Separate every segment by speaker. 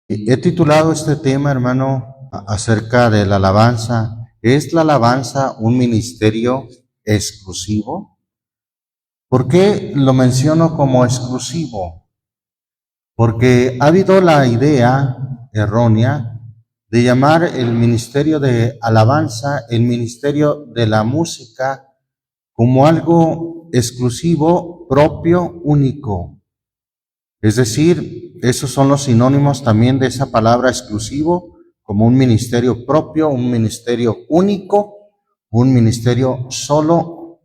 Speaker 1: He titulado este tema, hermano, acerca de la alabanza. ¿Es la alabanza un ministerio exclusivo? ¿Por qué lo menciono como exclusivo? Porque ha habido la idea errónea de llamar el ministerio de alabanza, el ministerio de la música, como algo exclusivo, propio, único. Es decir, esos son los sinónimos también de esa palabra exclusivo, como un ministerio propio, un ministerio único, un ministerio solo.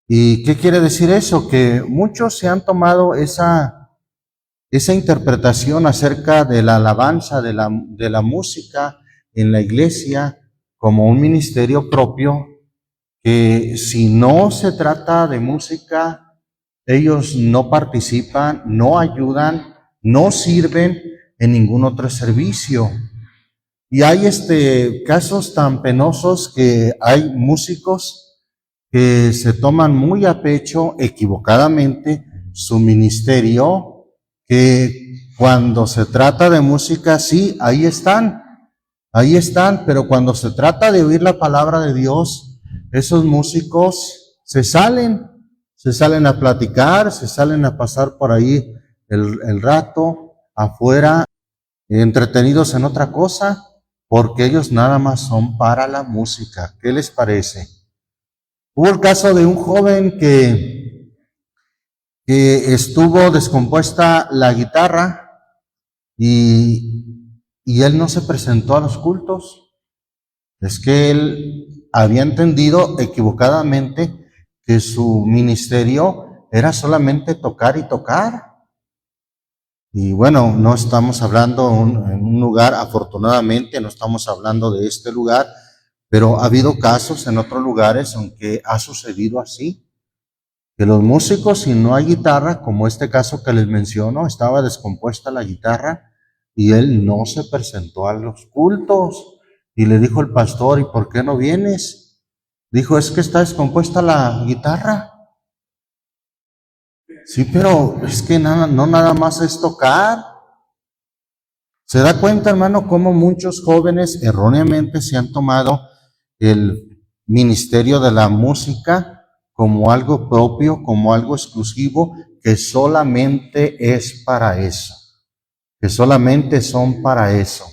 Speaker 1: ¿Y qué quiere decir eso? Que muchos se han tomado esa interpretación acerca de la alabanza, de la música en la iglesia, como un ministerio propio, que si no se trata de música, ellos no participan, no ayudan, no sirven en ningún otro servicio. Y hay casos tan penosos que hay músicos que se toman muy a pecho, equivocadamente, su ministerio, que cuando se trata de música, sí, ahí están, pero cuando se trata de oír la palabra de Dios, esos músicos se salen a platicar, se salen a pasar por ahí el rato afuera, entretenidos en otra cosa, porque ellos nada más son para la música. ¿Qué les parece? Hubo el caso de un joven que estuvo descompuesta la guitarra y él no se presentó a los cultos. Es que él había entendido equivocadamente que su ministerio era solamente tocar y tocar. Y bueno, no estamos hablando en un lugar, afortunadamente, no estamos hablando de este lugar, pero ha habido casos en otros lugares en que ha sucedido así, que los músicos, si no hay guitarra, como este caso que les menciono, estaba descompuesta la guitarra y él no se presentó a los cultos. Y le dijo el pastor, ¿y por qué no vienes? Dijo, es que está descompuesta la guitarra. Sí, pero es que no nada más es tocar. ¿Se da cuenta, hermano, cómo muchos jóvenes erróneamente se han tomado el ministerio de la música como algo propio, como algo exclusivo, que solamente es para eso, que solamente son para eso?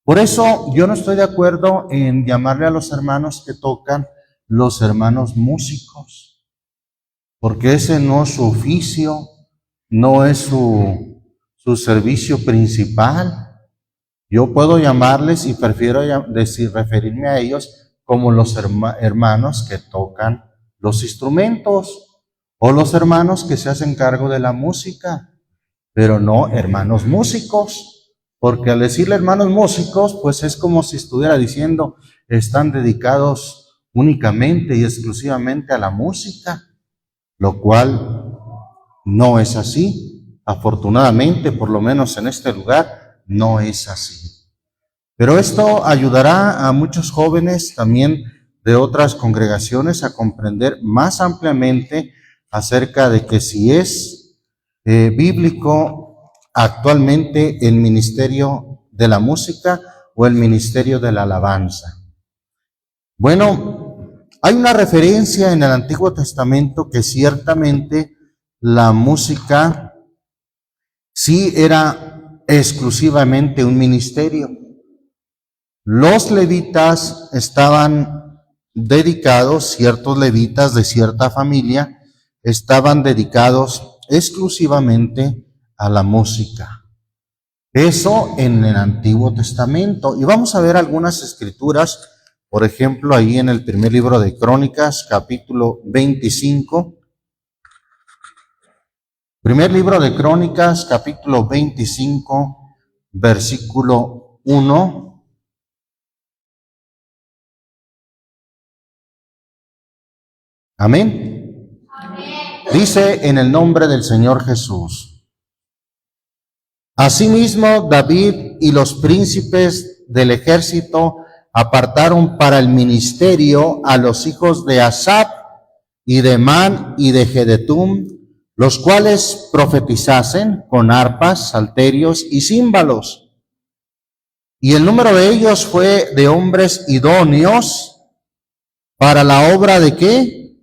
Speaker 1: Por eso yo no estoy de acuerdo en llamarle a los hermanos que tocan los hermanos músicos, porque ese no es su oficio, no es su servicio principal. Yo puedo llamarles y prefiero referirme a ellos como los hermanos que tocan los instrumentos o los hermanos que se hacen cargo de la música, pero no hermanos músicos. Porque al decirle hermanos músicos, pues es como si estuviera diciendo, están dedicados únicamente y exclusivamente a la música, lo cual no es así. Afortunadamente, por lo menos en este lugar, no es así. Pero esto ayudará a muchos jóvenes también de otras congregaciones a comprender más ampliamente acerca de que si es bíblico actualmente el ministerio de la música o el ministerio de la alabanza. Bueno, hay una referencia en el Antiguo Testamento que ciertamente la música sí era exclusivamente un ministerio. Los levitas estaban dedicados, ciertos levitas de cierta familia, estaban dedicados exclusivamente a la música. Eso en el Antiguo Testamento. Y vamos a ver algunas escrituras, por ejemplo, ahí en el primer libro de Crónicas, capítulo 25. Primer libro de Crónicas, capítulo 25, versículo 1. Amén. Dice en el nombre del Señor Jesús. Asimismo, David y los príncipes del ejército apartaron para el ministerio a los hijos de Asaf y de Man y de Jedutum, los cuales profetizasen con arpas, salterios y címbalos. Y el número de ellos fue de hombres idóneos para la obra de ¿qué?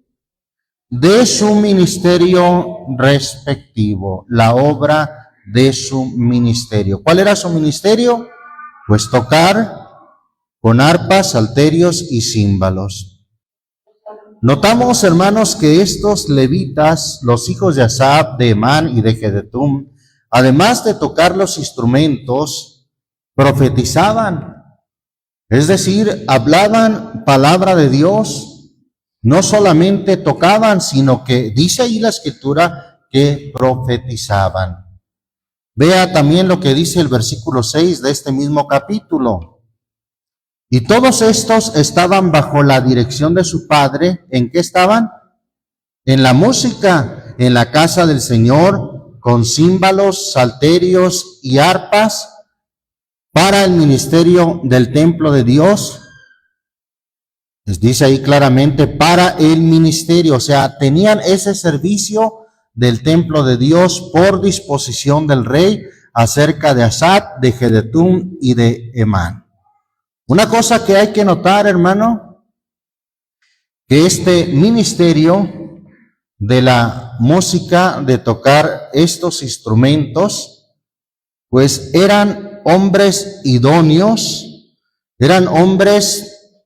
Speaker 1: De su ministerio respectivo, la obra de su ministerio. ¿Cuál era su ministerio? Pues tocar con arpas, salterios y címbalos. Notamos, hermanos, que estos levitas, los hijos de Asaf, de Emán y de Jedutum, además de tocar los instrumentos, profetizaban. Es decir, hablaban palabra de Dios, no solamente tocaban, sino que dice ahí la Escritura que profetizaban. Vea también lo que dice el versículo 6 de este mismo capítulo. Y todos estos estaban bajo la dirección de su padre. ¿En qué estaban? En la música, en la casa del Señor, con címbalos, salterios y arpas, para el ministerio del templo de Dios. Les dice ahí claramente, para el ministerio, o sea, tenían ese servicio del templo de Dios por disposición del rey acerca de Asaf, de Jedutum y de Emán. Una cosa que hay que notar, hermano, que este ministerio de la música, de tocar estos instrumentos, pues eran hombres idóneos, eran hombres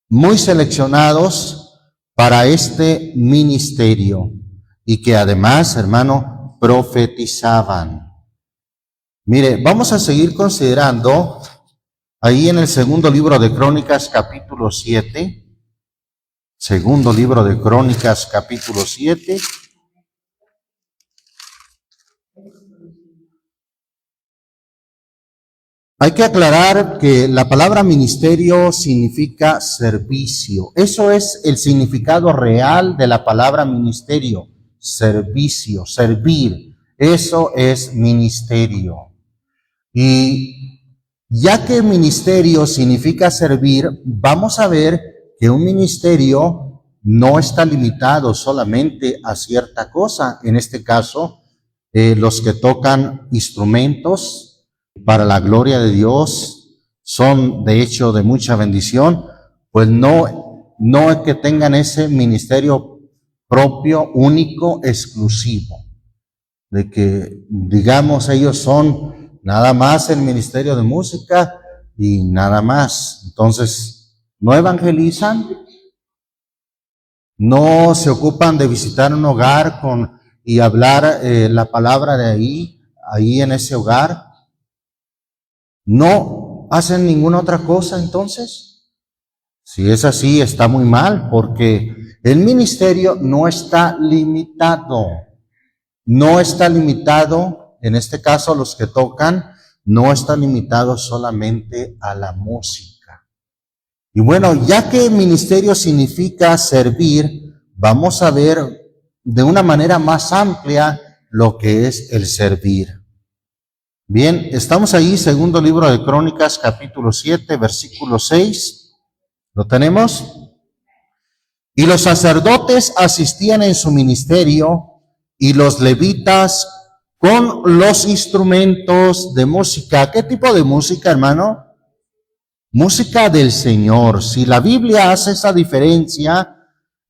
Speaker 1: muy seleccionados para este ministerio y que además, hermano, profetizaban. Mire, vamos a seguir considerando ahí en el segundo libro de Crónicas, capítulo 7, segundo libro de Crónicas, capítulo 7. Hay que aclarar que la palabra ministerio significa servicio. Eso es el significado real de la palabra ministerio, servicio, servir. Eso es ministerio. Y ya que ministerio significa servir, vamos a ver que un ministerio no está limitado solamente a cierta cosa. En este caso, los que tocan instrumentos para la gloria de Dios son de hecho de mucha bendición, pues no es que tengan ese ministerio propio, único, exclusivo, de que digamos ellos son nada más el ministerio de música y nada más. Entonces, no evangelizan, no se ocupan de visitar un hogar y hablar la palabra de ahí en ese hogar. No hacen ninguna otra cosa entonces. Si es así, está muy mal, porque el ministerio no está limitado. No está limitado. En este caso, los que tocan, no está limitado solamente a la música. Y bueno, ya que ministerio significa servir, vamos a ver de una manera más amplia lo que es el servir. Bien, estamos ahí, segundo libro de Crónicas, capítulo 7, versículo 6. ¿Lo tenemos? Y los sacerdotes asistían en su ministerio y los levitas con los instrumentos de música. ¿Qué tipo de música, hermano? Música del Señor. Si la Biblia hace esa diferencia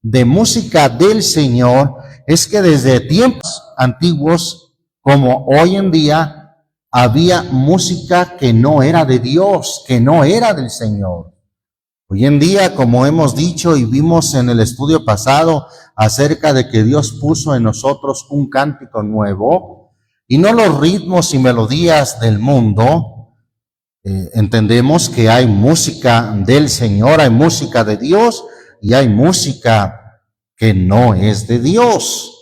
Speaker 1: de música del Señor, es que desde tiempos antiguos, como hoy en día, había música que no era de Dios, que no era del Señor. Hoy en día, como hemos dicho y vimos en el estudio pasado acerca de que Dios puso en nosotros un cántico nuevo, y no los ritmos y melodías del mundo, entendemos que hay música del Señor, hay música de Dios y hay música que no es de Dios.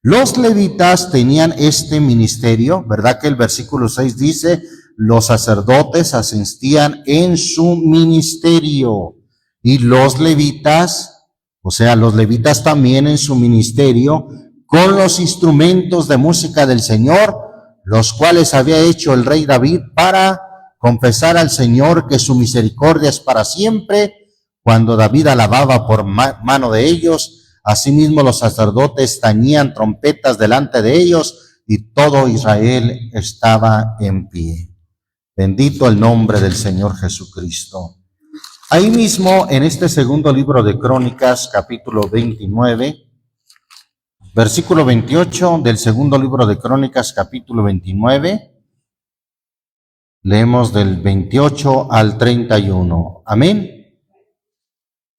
Speaker 1: Los levitas tenían este ministerio, ¿verdad? Que el versículo 6 dice, los sacerdotes asistían en su ministerio y los levitas, o sea, los levitas también en su ministerio, con los instrumentos de música del Señor, los cuales había hecho el rey David para confesar al Señor que su misericordia es para siempre, cuando David alababa por mano de ellos Asimismo los sacerdotes tañían trompetas delante de ellos y todo Israel estaba en pie. Bendito el nombre del Señor Jesucristo. Ahí mismo, en este segundo libro de Crónicas, capítulo 29, versículo 28 del segundo libro de Crónicas, capítulo 29, leemos del 28 al 31. Amén.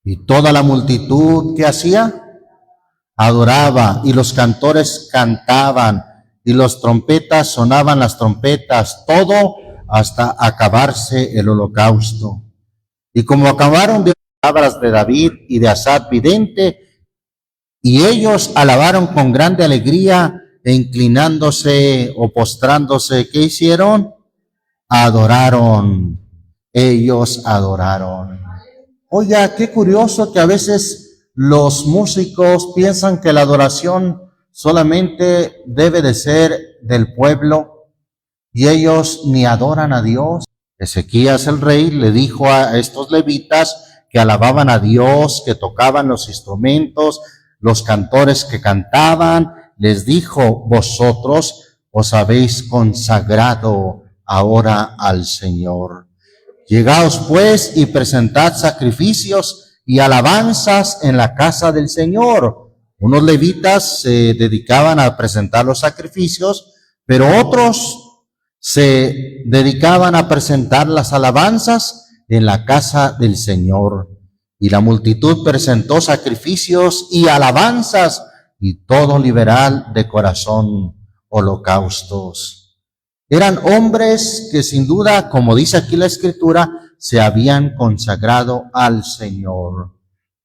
Speaker 1: Y toda la multitud, ¿qué hacía? Adoraba, y los cantores cantaban, y los trompetas sonaban las trompetas, todo hasta acabarse el holocausto. Y como acabaron de palabras de David y de Asaf vidente, y ellos alabaron con grande alegría, e inclinándose o postrándose, ¿qué hicieron? Adoraron. Ellos adoraron. Oiga, qué curioso que a veces los músicos piensan que la adoración solamente debe de ser del pueblo y ellos ni adoran a Dios. Ezequías el rey le dijo a estos levitas que alababan a Dios, que tocaban los instrumentos, los cantores que cantaban, les dijo: vosotros os habéis consagrado ahora al Señor. Llegaos pues y presentad sacrificios y alabanzas en la casa del Señor. Unos levitas se dedicaban a presentar los sacrificios, pero otros se dedicaban a presentar las alabanzas en la casa del Señor. Y la multitud presentó sacrificios y alabanzas, y todo liberal de corazón holocaustos. Eran hombres que sin duda, como dice aquí la Escritura, se habían consagrado al Señor.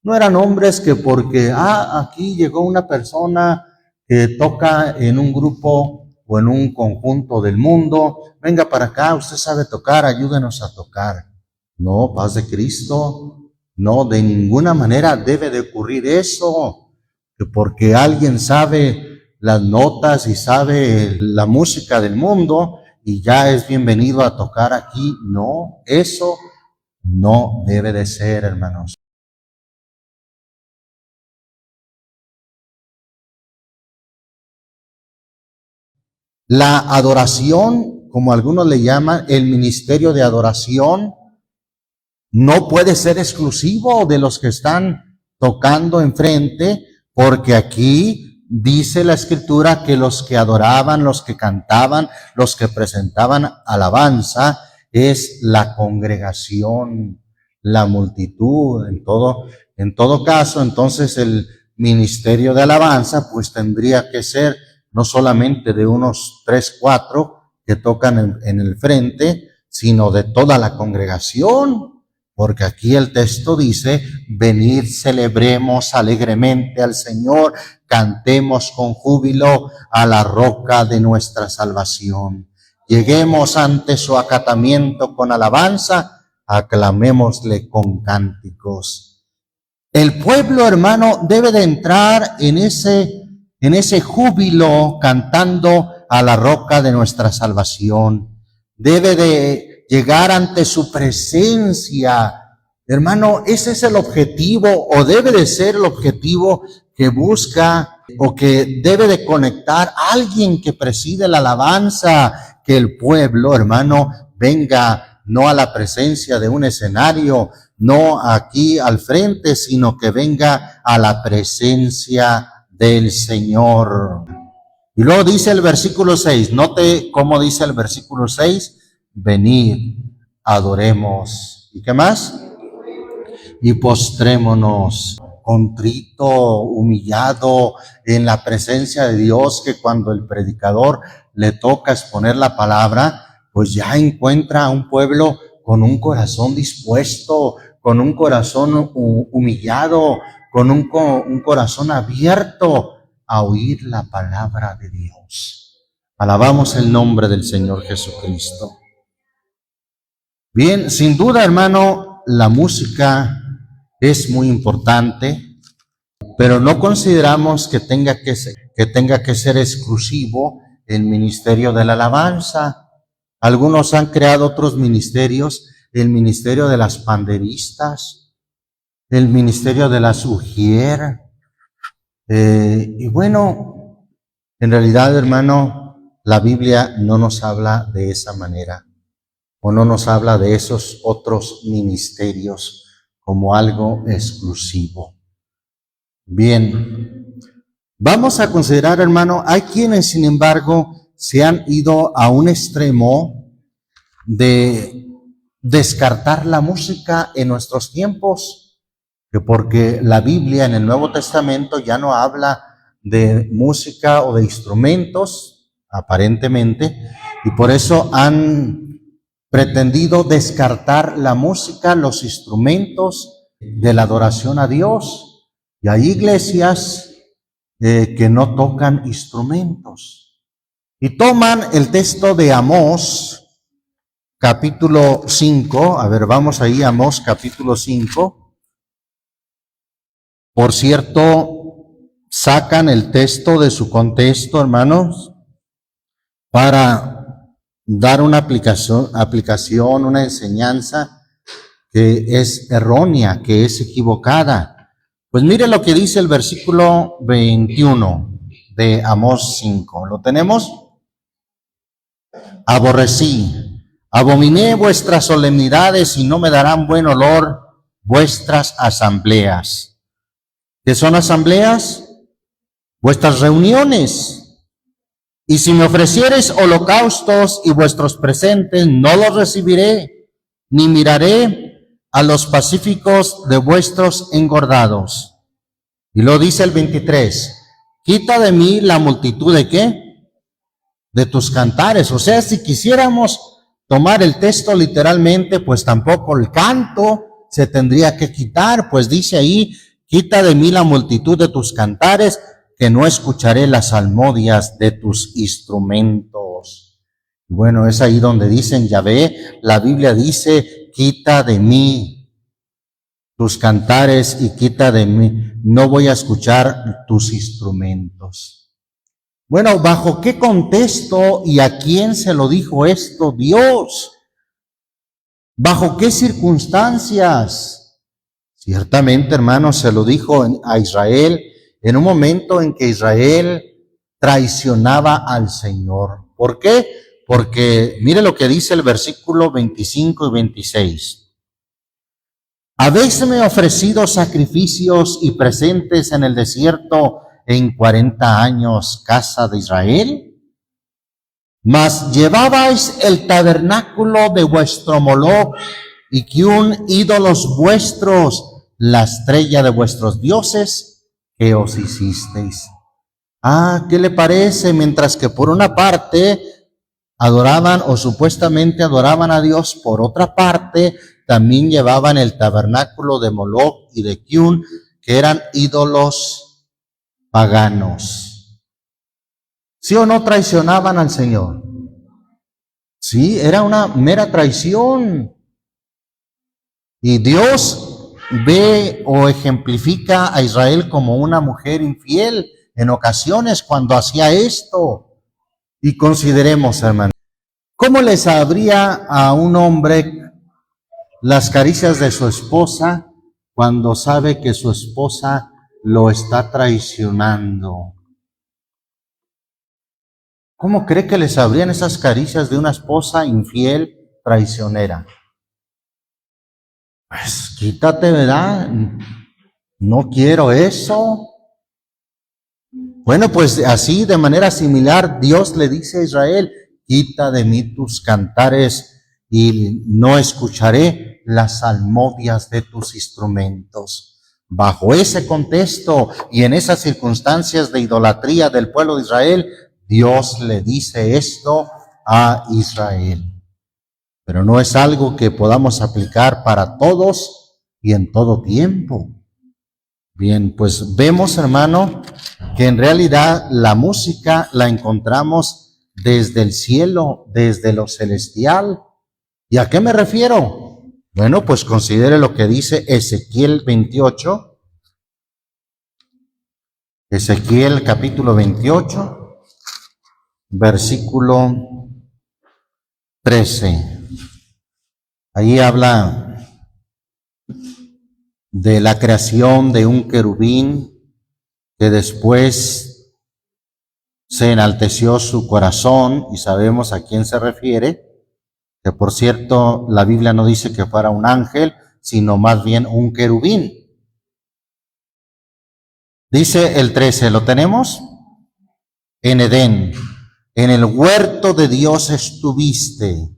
Speaker 1: No eran hombres que porque, aquí llegó una persona que toca en un grupo o en un conjunto del mundo, venga para acá, usted sabe tocar, ayúdenos a tocar. No, paz de Cristo, no, de ninguna manera debe de ocurrir eso, que porque alguien sabe las notas y sabe la música del mundo y ya es bienvenido a tocar aquí. No, eso no debe de ser, hermanos. La adoración, como algunos le llaman, el ministerio de adoración, no puede ser exclusivo de los que están tocando enfrente, porque aquí dice la Escritura que los que adoraban, los que cantaban, los que presentaban alabanza, es la congregación, la multitud. En todo caso, entonces el ministerio de alabanza, pues tendría que ser no solamente de unos 3, 4 que tocan en el frente, sino de toda la congregación, porque aquí el texto dice: venid, celebremos alegremente al Señor, cantemos con júbilo a la roca de nuestra salvación. Lleguemos ante su acatamiento con alabanza, aclamémosle con cánticos. El pueblo, hermano, debe de entrar en ese júbilo cantando a la roca de nuestra salvación. Debe de llegar ante su presencia. Hermano, ese es el objetivo, o debe de ser el objetivo que busca o que debe de conectar alguien que preside la alabanza, que el pueblo, hermano, venga no a la presencia de un escenario, no aquí al frente, sino que venga a la presencia del Señor. Y luego dice el versículo 6, note cómo dice el versículo 6, venid, adoremos. ¿Y qué más? Y postrémonos, contrito, humillado en la presencia de Dios, que cuando el predicador le toca exponer la palabra, pues ya encuentra a un pueblo con un corazón dispuesto, con un corazón humillado, con un corazón abierto a oír la palabra de Dios. Alabamos el nombre del Señor Jesucristo. Bien, sin duda, hermano, la música es muy importante, pero no consideramos que tenga que ser exclusivo el ministerio de la alabanza. Algunos han creado otros ministerios, el ministerio de las panderistas, el ministerio de las ujier, Y bueno, en realidad, hermano, la Biblia no nos habla de esa manera, o no nos habla de esos otros ministerios como algo exclusivo. Bien, vamos a considerar, hermano, hay quienes, sin embargo, se han ido a un extremo de descartar la música en nuestros tiempos, que porque la Biblia en el Nuevo Testamento ya no habla de música o de instrumentos, aparentemente, y por eso han pretendido descartar la música, los instrumentos de la adoración a Dios. Y hay iglesias que no tocan instrumentos. Y toman el texto de Amós, capítulo 5, a ver, vamos ahí, Amós, capítulo 5. Por cierto, sacan el texto de su contexto, hermanos, para dar una aplicación, una enseñanza que es errónea, que es equivocada. Pues mire lo que dice el versículo 21 de Amós 5. ¿Lo tenemos? Abominé vuestras solemnidades y no me darán buen olor vuestras asambleas. ¿Qué son asambleas? Vuestras reuniones. Y si me ofreciereis holocaustos y vuestros presentes, no los recibiré, ni miraré a los pacíficos de vuestros engordados. Y lo dice el 23, quita de mí la multitud de ¿qué? De tus cantares. O sea, si quisiéramos tomar el texto literalmente, pues tampoco el canto se tendría que quitar, pues dice ahí, quita de mí la multitud de tus cantares, que no escucharé las salmodias de tus instrumentos. Bueno, es ahí donde dicen, Yahvé, la Biblia dice, quita de mí tus cantares y quita de mí, no voy a escuchar tus instrumentos. Bueno, ¿bajo qué contexto y a quién se lo dijo esto Dios? ¿Bajo qué circunstancias? Ciertamente, hermanos, se lo dijo a Israel en un momento en que Israel traicionaba al Señor. ¿Por qué? Porque mire lo que dice el versículo 25 y 26. Habéisme ofrecido sacrificios y presentes en el desierto en 40 años, casa de Israel. Mas llevabais el tabernáculo de vuestro Moloc y Kiun, ídolos vuestros, la estrella de vuestros dioses, que os hicisteis. ¿Qué le parece? Mientras que por una parte adoraban o supuestamente adoraban a Dios, por otra parte también llevaban el tabernáculo de Moloc y de Kiun, que eran ídolos paganos. ¿Sí o no traicionaban al Señor? Sí, era una mera traición. Y Dios ve o ejemplifica a Israel como una mujer infiel en ocasiones cuando hacía esto. Y consideremos, hermanos, ¿cómo le sabría a un hombre las caricias de su esposa cuando sabe que su esposa lo está traicionando? ¿Cómo cree que le sabrían esas caricias de una esposa infiel, traicionera? Pues quítate, ¿verdad? No quiero eso. Bueno, pues así, de manera similar, Dios le dice a Israel, quita de mí tus cantares y no escucharé las salmodias de tus instrumentos. Bajo ese contexto y en esas circunstancias de idolatría del pueblo de Israel, Dios le dice esto a Israel. Pero no es algo que podamos aplicar para todos y en todo tiempo. Bien, pues vemos, hermano, que en realidad la música la encontramos desde el cielo, desde lo celestial. ¿Y a qué me refiero? Bueno, pues considere lo que dice Ezequiel 28. Ezequiel capítulo 28, versículo 13. Ahí habla de la creación de un querubín que después se enalteció su corazón, y sabemos a quién se refiere, que por cierto la Biblia no dice que fuera un ángel, sino más bien un querubín. Dice el 13, ¿lo tenemos? En Edén, en el huerto de Dios estuviste.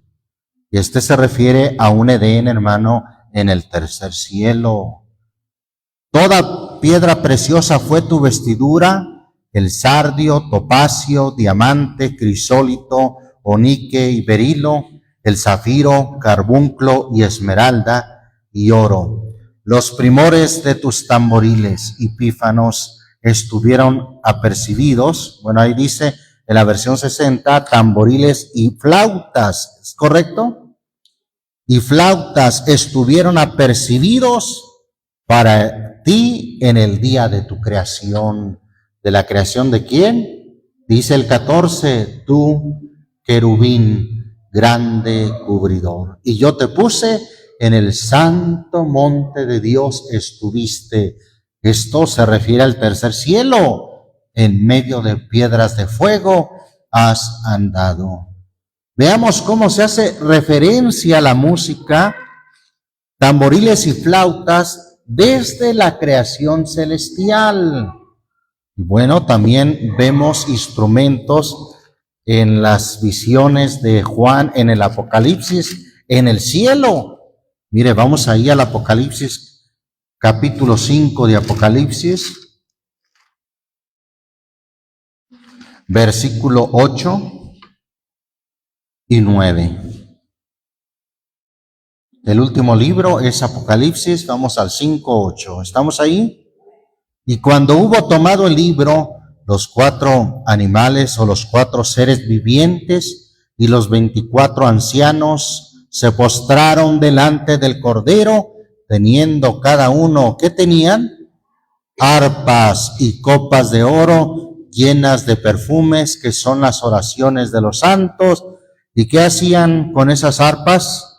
Speaker 1: Y este se refiere a un Edén, hermano, en el tercer cielo. Toda piedra preciosa fue tu vestidura, el sardio, topacio, diamante, crisólito, onique y berilo, el zafiro, carbunclo y esmeralda y oro. Los primores de tus tamboriles y pífanos estuvieron apercibidos. Bueno, ahí dice en la versión 60, tamboriles y flautas, ¿es correcto? Y flautas estuvieron apercibidos para ti en el día de tu creación. ¿De la creación de quién? Dice el 14, tú, querubín, grande cubridor. Y yo te puse en el santo monte de Dios estuviste. Esto se refiere al tercer cielo. En medio de piedras de fuego has andado. Veamos cómo se hace referencia a la música, tamboriles y flautas desde la creación celestial. Bueno, también vemos instrumentos en las visiones de Juan en el Apocalipsis, en el cielo. Mire, vamos ahí al Apocalipsis, capítulo 5 de Apocalipsis, versículo 8 y 9. El último libro es Apocalipsis, vamos al 5:8. ¿Estamos ahí? Y cuando hubo tomado el libro, los 4 animales o los 4 seres vivientes y los 24 ancianos se postraron delante del Cordero, teniendo cada uno, ¿qué tenían? Arpas y copas de oro llenas de perfumes, que son las oraciones de los santos. ¿Y qué hacían con esas arpas?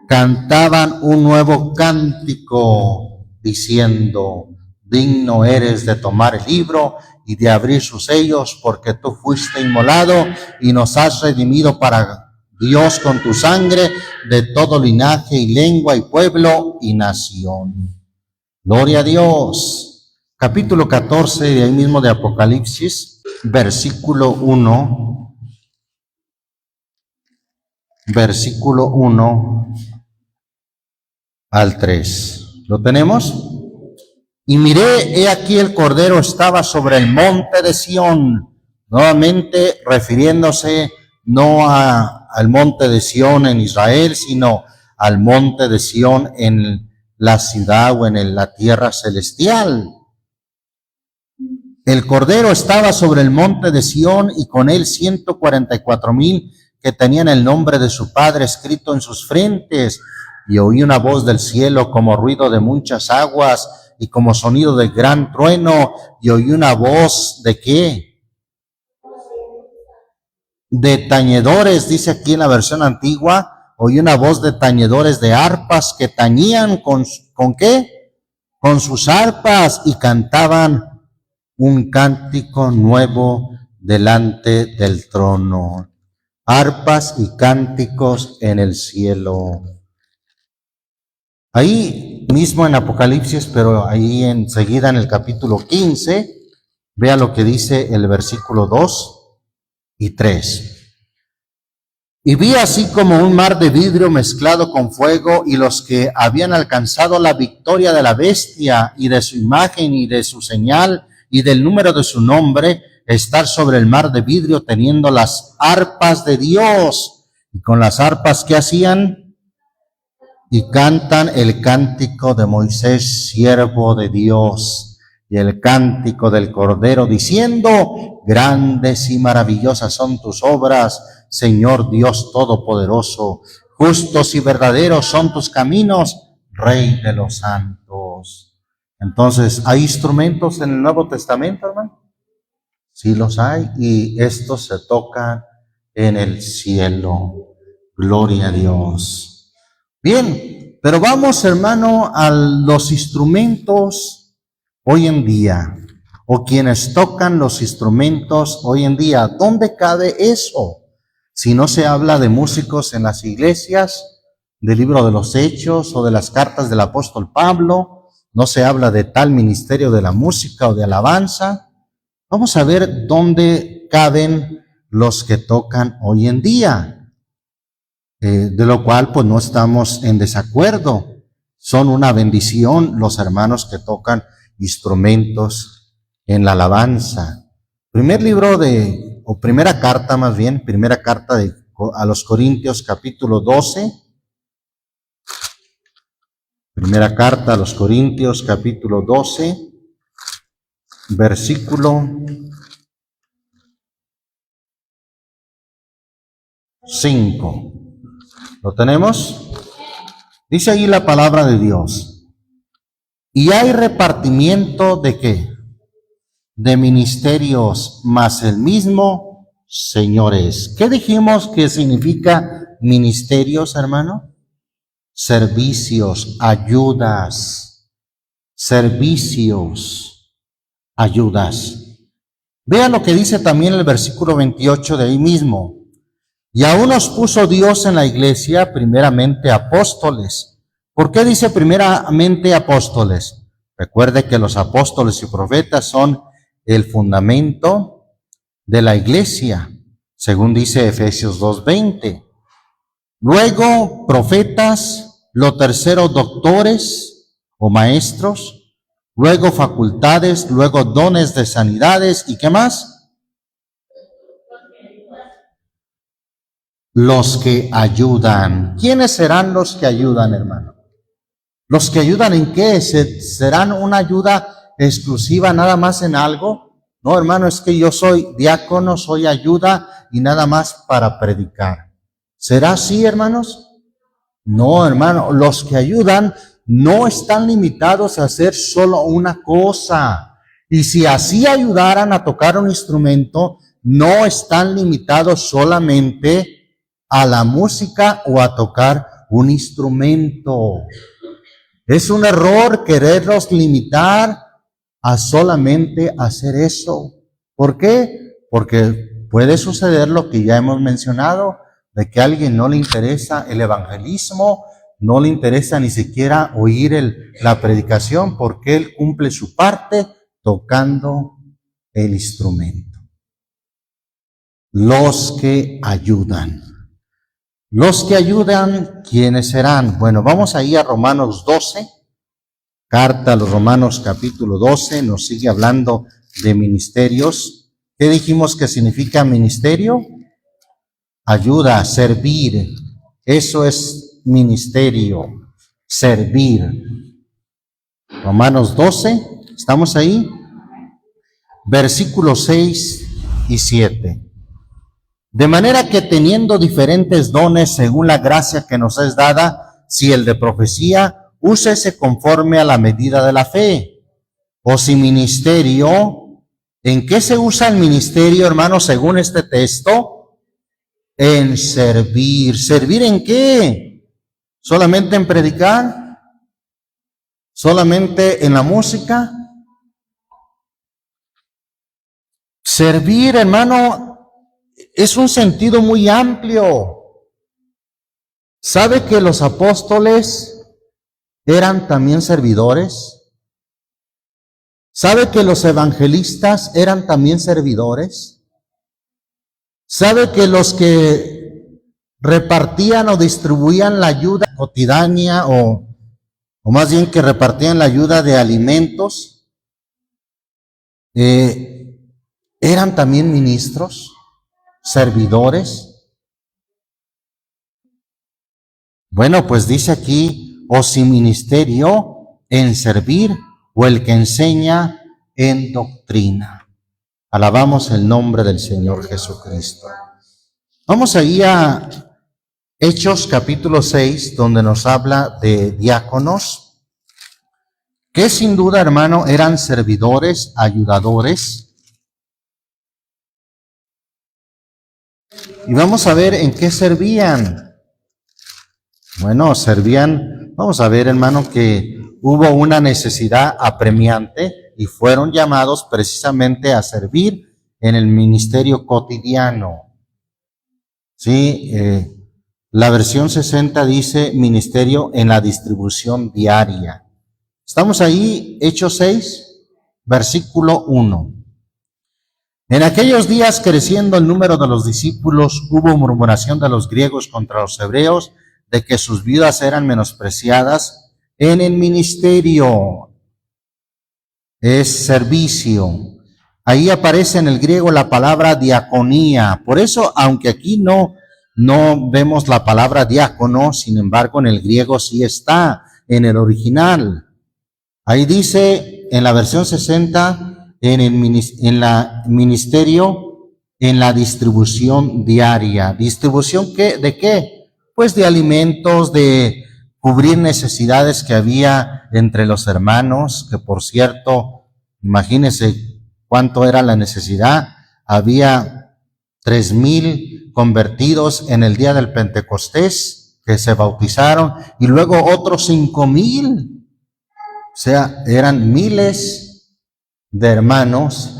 Speaker 1: Cantaban un nuevo cántico, diciendo: digno eres de tomar el libro y de abrir sus sellos, porque tú fuiste inmolado y nos has redimido para Dios con tu sangre de todo linaje y lengua y pueblo y nación. Gloria a Dios. Capítulo 14 de ahí mismo de Apocalipsis, versículo 1. Versículo 1 al 3. ¿Lo tenemos? Y miré, he aquí el Cordero estaba sobre el monte de Sión, nuevamente refiriéndose no al monte de Sión en Israel, sino al monte de Sión en la ciudad o en la tierra celestial. El Cordero estaba sobre el monte de Sión y con él 144,000 que tenían el nombre de su Padre escrito en sus frentes. Y oí una voz del cielo como ruido de muchas aguas y como sonido de gran trueno. Y oí una voz ¿de qué? De tañedores, dice aquí en la versión antigua. Oí una voz de tañedores de arpas que tañían ¿con qué? Con sus arpas, y cantaban un cántico nuevo delante del trono. Arpas y cánticos en el cielo. Ahí mismo en Apocalipsis, pero ahí enseguida en el capítulo 15, vea lo que dice el versículo 2 y 3. Y vi así como un mar de vidrio mezclado con fuego, y los que habían alcanzado la victoria de la bestia y de su imagen y de su señal y del número de su nombre, estar sobre el mar de vidrio teniendo las arpas de Dios. Y con las arpas, ¿qué hacían? Y cantan el cántico de Moisés, siervo de Dios, y el cántico del Cordero, diciendo: grandes y maravillosas son tus obras, Señor Dios Todopoderoso. Justos y verdaderos son tus caminos, Rey de los santos. Entonces, ¿hay instrumentos en el Nuevo Testamento, hermano? Sí los hay, y estos se tocan en el cielo. Gloria a Dios. Bien, pero vamos, hermano, a los instrumentos hoy en día, o quienes tocan los instrumentos hoy en día. ¿Dónde cabe eso? Si no se habla de músicos en las iglesias, del libro de los Hechos o de las cartas del apóstol Pablo, no se habla de tal ministerio de la música o de alabanza. Vamos a ver dónde caben los que tocan hoy en día, de lo cual pues no estamos en desacuerdo. Son una bendición los hermanos que tocan instrumentos en la alabanza. Primera carta a los Corintios, capítulo 12. Primera carta a los Corintios, capítulo 12, versículo 5. ¿Lo tenemos? Dice ahí la palabra de Dios. Y hay repartimiento de ¿qué? De ministerios, mas el mismo Señor es. ¿Qué dijimos que significa ministerios, hermano? Servicios, ayudas. Servicios, ayudas. Vean lo que dice también el versículo 28 de ahí mismo. Y aún nos puso Dios en la iglesia, primeramente apóstoles. ¿Por qué dice primeramente apóstoles? Recuerde que los apóstoles y profetas son el fundamento de la iglesia, según dice Efesios 2:20. Luego profetas, lo tercero doctores o maestros, luego facultades, luego dones de sanidades, ¿y qué más? Los que ayudan. ¿Quiénes serán los que ayudan, hermano? ¿Los que ayudan en qué? ¿Serán una ayuda exclusiva nada más en algo? No, hermano, es que yo soy diácono, soy ayuda y nada más para predicar. ¿Será así, hermanos? No, hermano, los que ayudan no están limitados a hacer solo una cosa. Y si así ayudaran a tocar un instrumento, no están limitados solamente a la música o a tocar un instrumento. Es un error quererlos limitar a solamente hacer eso. ¿Por qué? Porque puede suceder lo que ya hemos mencionado, de que a alguien no le interesa el evangelismo, no le interesa ni siquiera oír la predicación, porque él cumple su parte tocando el instrumento. Los que ayudan. Los que ayudan, ¿quiénes serán? Bueno, vamos ahí a Romanos 12, carta a los Romanos capítulo 12, nos sigue hablando de ministerios. ¿Qué dijimos que significa ministerio? Ayuda, servir. Eso es ministerio, servir. Romanos 12, ¿estamos ahí? Versículos 6 y 7. De manera que teniendo diferentes dones según la gracia que nos es dada, si el de profecía, úsese conforme a la medida de la fe. O si ministerio, ¿en qué se usa el ministerio, hermano, según este texto? En servir. ¿Servir en qué? ¿Solamente en predicar? ¿Solamente en la música? Servir, hermano, es un sentido muy amplio. ¿Sabe que los apóstoles eran también servidores? ¿Sabe que los evangelistas eran también servidores? ¿Sabe que los que repartían o distribuían la ayuda cotidiana o más bien que repartían la ayuda de alimentos, eran también ministros, servidores? Bueno, pues dice aquí, o si ministerio en servir, o el que enseña en doctrina. Alabamos el nombre del Señor Jesucristo. Vamos ahí a Hechos capítulo 6, donde nos habla de diáconos, que sin duda, hermano, eran servidores, ayudadores. Y vamos a ver en qué servían. Bueno, servían, vamos a ver, hermano, que hubo una necesidad apremiante y fueron llamados precisamente a servir en el ministerio cotidiano. Sí, la versión 60 dice ministerio en la distribución diaria. Estamos ahí, Hechos 6, versículo 1. En aquellos días, creciendo el número de los discípulos, hubo murmuración de los griegos contra los hebreos, de que sus viudas eran menospreciadas en el ministerio. Es servicio. Ahí aparece en el griego la palabra diaconía. Por eso, aunque aquí no vemos la palabra diácono, sin embargo, en el griego sí está, en el original. Ahí dice, en la versión 60, en la ministerio, en la distribución diaria. ¿Distribución qué? ¿De qué? Pues de alimentos, de cubrir necesidades que había entre los hermanos, que por cierto, imagínense cuánto era la necesidad. Había 3,000 convertidos en el día del Pentecostés que se bautizaron y luego otros 5,000. O sea, eran miles de hermanos,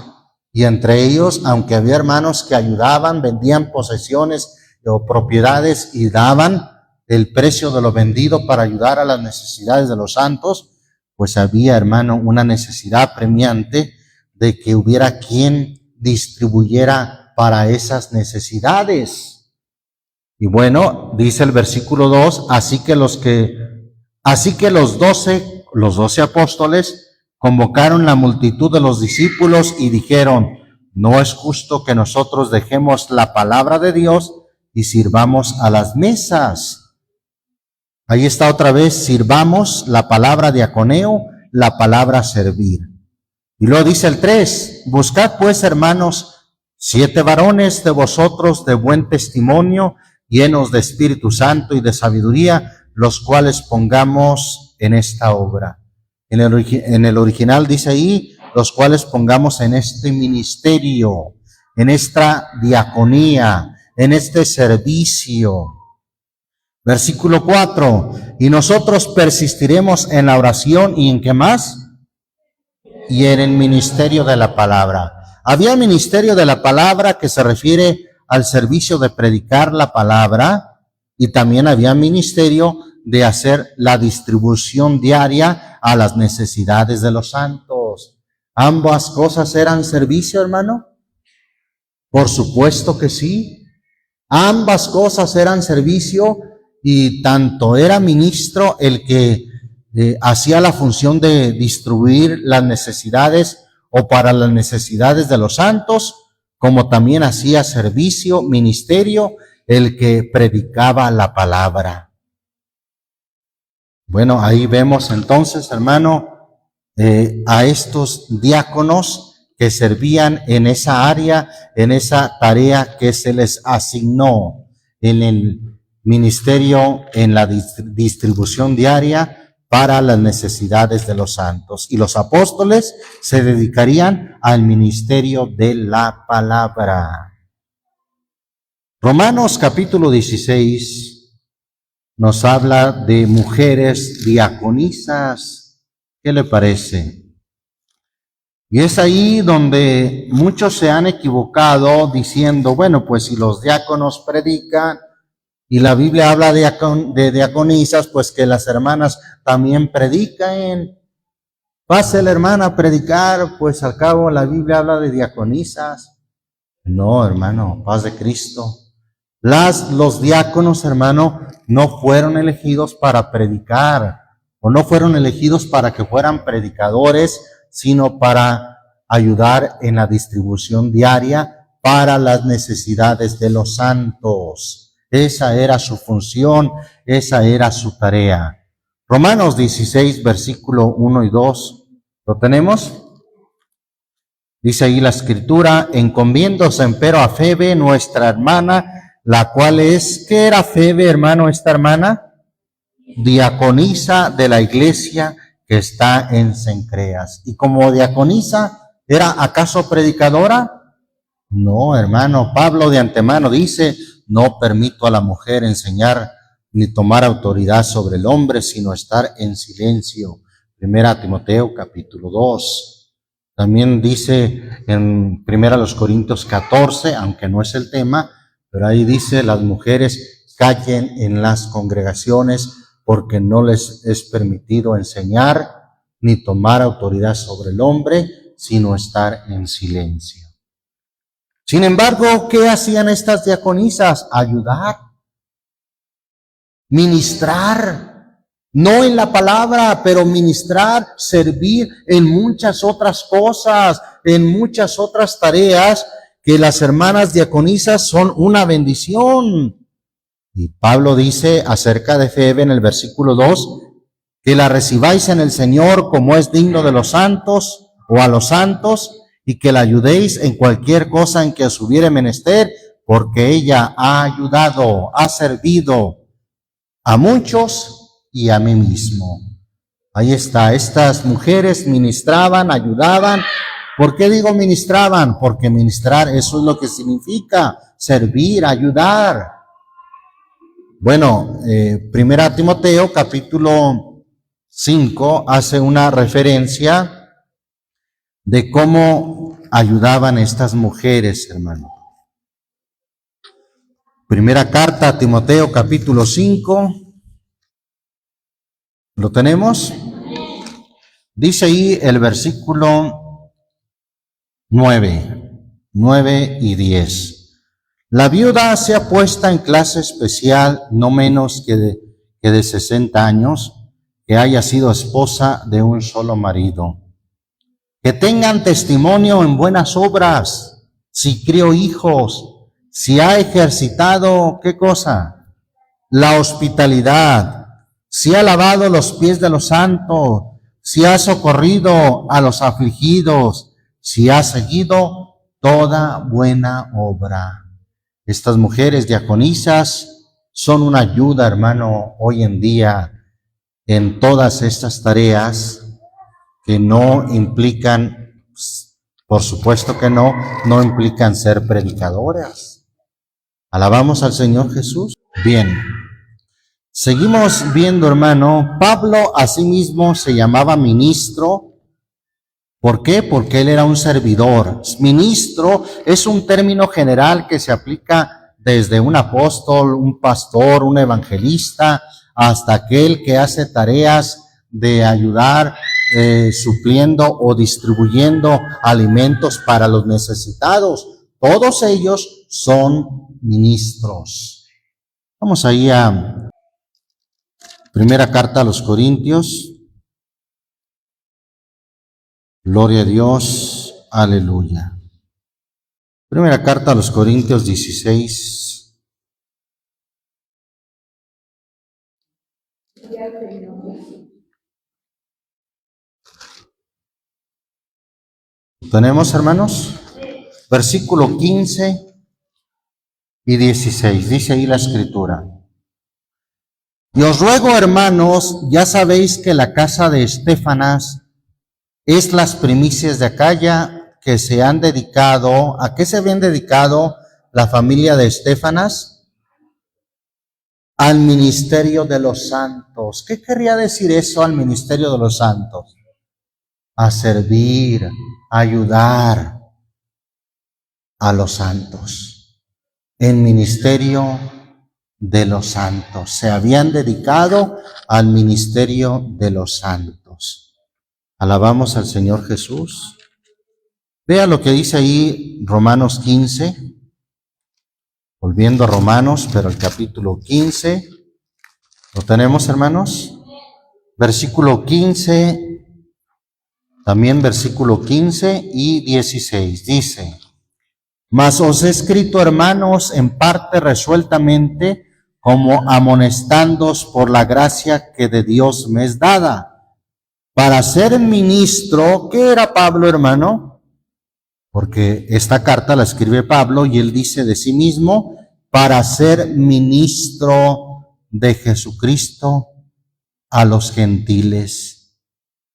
Speaker 1: y entre ellos, aunque había hermanos que ayudaban, vendían posesiones o propiedades y daban el precio de lo vendido para ayudar a las necesidades de los santos, pues había, hermano, una necesidad premiante de que hubiera quien distribuyera para esas necesidades. Y bueno, dice el versículo 2, así que los 12 apóstoles convocaron la multitud de los discípulos y dijeron, no es justo que nosotros dejemos la palabra de Dios y sirvamos a las mesas. Ahí está otra vez, sirvamos, la palabra diaconeo, la palabra servir. Y luego dice el 3, buscad pues, hermanos, 7 varones de vosotros de buen testimonio, llenos de Espíritu Santo y de sabiduría, los cuales pongamos en esta obra. En el original dice ahí, los cuales pongamos en este ministerio, en esta diaconía, en este servicio. Versículo 4, y nosotros persistiremos en la oración, ¿y en qué más? Y en el ministerio de la palabra. Había ministerio de la palabra que se refiere al servicio de predicar la palabra, y también había ministerio de hacer la distribución diaria a las necesidades de los santos. ¿Ambas cosas eran servicio, hermano? Por supuesto que sí. Ambas cosas eran servicio, y tanto era ministro el que hacía la función de distribuir las necesidades o para las necesidades de los santos, como también hacía servicio, ministerio, el que predicaba la palabra. Bueno, ahí vemos entonces, hermano, a estos diáconos que servían en esa área, en esa tarea que se les asignó en el ministerio, en la distribución diaria para las necesidades de los santos. Y los apóstoles se dedicarían al ministerio de la palabra. Romanos capítulo 16 nos habla de mujeres diaconisas. ¿Qué le parece? Y es ahí donde muchos se han equivocado diciendo, bueno, pues si los diáconos predican y la Biblia habla de diaconisas, pues que las hermanas también predican. Pase la hermana a predicar, pues al cabo la Biblia habla de diaconisas. No, hermano, paz de Cristo. Los diáconos, hermano, no fueron elegidos para predicar, o no fueron elegidos para que fueran predicadores, sino para ayudar en la distribución diaria para las necesidades de los santos. Esa era su función, esa era su tarea. Romanos 16, versículo 1 y 2, ¿lo tenemos? Dice ahí la Escritura, encomiéndose empero a Febe, nuestra hermana, la cual es, ¿qué era Febe, hermano, esta hermana? Diaconisa de la iglesia que está en Cencreas. Y como diaconisa, ¿era acaso predicadora? No, hermano, Pablo de antemano dice, no permito a la mujer enseñar ni tomar autoridad sobre el hombre, sino estar en silencio. 1 Timoteo capítulo 2. También dice en 1 Corintios 14, aunque no es el tema, pero ahí dice, las mujeres callen en las congregaciones porque no les es permitido enseñar ni tomar autoridad sobre el hombre, sino estar en silencio. Sin embargo, ¿qué hacían estas diaconisas? Ayudar, ministrar. No en la palabra, pero ministrar, servir en muchas otras cosas, en muchas otras tareas, que las hermanas diaconisas son una bendición. Y Pablo dice acerca de Febe en el versículo 2, que la recibáis en el Señor como es digno de los santos o a los santos, y que la ayudéis en cualquier cosa en que os hubiere menester, porque ella ha ayudado, ha servido a muchos y a mí mismo. Ahí está, estas mujeres ministraban, ayudaban. ¿Por qué digo ministraban? Porque ministrar, eso es lo que significa, servir, ayudar. Bueno, 1 Timoteo capítulo 5 hace una referencia de cómo ayudaban estas mujeres, hermano. Primera carta a Timoteo capítulo 5. ¿Lo tenemos? Dice ahí el versículo 9 y 10. La viuda sea puesta en clase especial, no menos que de 60 años, que haya sido esposa de un solo marido. Que tengan testimonio en buenas obras, si crió hijos, si ha ejercitado, ¿qué cosa? La hospitalidad, si ha lavado los pies de los santos, si ha socorrido a los afligidos, si ha seguido toda buena obra. Estas mujeres diaconisas son una ayuda, hermano, hoy en día en todas estas tareas que no implican, por supuesto que no implican ser predicadoras. ¿Alabamos al Señor Jesús? Bien. Seguimos viendo, hermano. Pablo asimismo se llamaba ministro. ¿Por qué? Porque él era un servidor. Ministro es un término general que se aplica desde un apóstol, un pastor, un evangelista, hasta aquel que hace tareas de ayudar, supliendo o distribuyendo alimentos para los necesitados. Todos ellos son ministros. Vamos ahí a Primera carta a los Corintios. Gloria a Dios, aleluya. Primera carta a los Corintios 16. ¿Tenemos, hermanos? Versículo 15 y 16. Dice ahí la escritura. Y os ruego, hermanos, ya sabéis que la casa de Estéfanas es las primicias de Acaya, que se han dedicado. ¿A qué se habían dedicado la familia de Estéfanas? Al ministerio de los santos. ¿Qué querría decir eso, al ministerio de los santos? A servir, a ayudar a los santos. En ministerio de los santos. Se habían dedicado al ministerio de los santos. Alabamos al Señor Jesús. Vea lo que dice ahí Romanos 15. Volviendo a Romanos, pero el capítulo 15. ¿Lo tenemos, hermanos? Versículo 15. También versículo 15 y 16. Dice: Mas os he escrito, hermanos, en parte resueltamente, como amonestándoos por la gracia que de Dios me es dada, para ser ministro. ¿Qué era Pablo, hermano? Porque esta carta la escribe Pablo y él dice de sí mismo, para ser ministro de Jesucristo a los gentiles,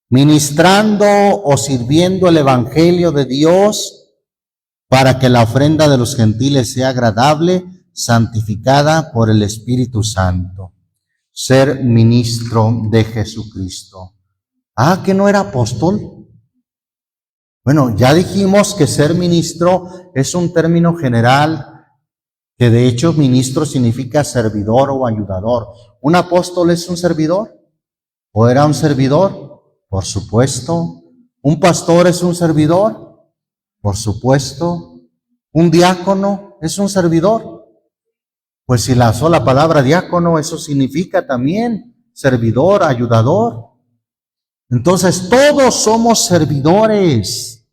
Speaker 1: ministrando o sirviendo el evangelio de Dios, para que la ofrenda de los gentiles sea agradable, santificada por el Espíritu Santo. Ser ministro de Jesucristo. Ah, ¿que no era apóstol? Bueno, ya dijimos que ser ministro es un término general, que de hecho ministro significa servidor o ayudador. ¿Un apóstol es un servidor? ¿O era un servidor? Por supuesto. ¿Un pastor es un servidor? Por supuesto. ¿Un diácono es un servidor? Pues si la sola palabra diácono, eso significa también servidor, ayudador. Entonces todos somos servidores.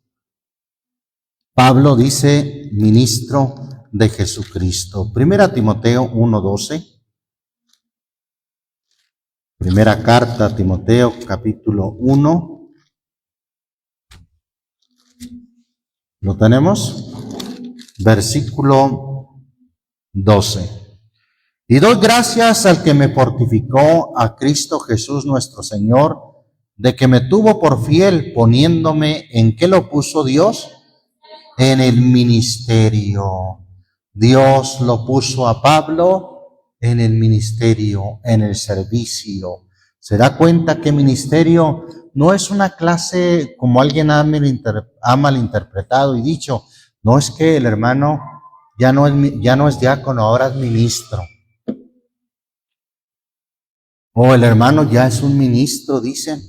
Speaker 1: Pablo dice ministro de Jesucristo. Primera Timoteo 1:12. Primera carta a Timoteo, capítulo 1. ¿Lo tenemos? Versículo 12. Y doy gracias al que me fortificó, a Cristo Jesús nuestro Señor, de que me tuvo por fiel, poniéndome ¿en qué lo puso Dios? En el ministerio. Dios lo puso a Pablo en el ministerio, en el servicio. Se da cuenta que ministerio no es una clase como alguien ha malinterpretado y dicho, no es que el hermano ya no es diácono, ahora es ministro. O el hermano ya es un ministro, dicen.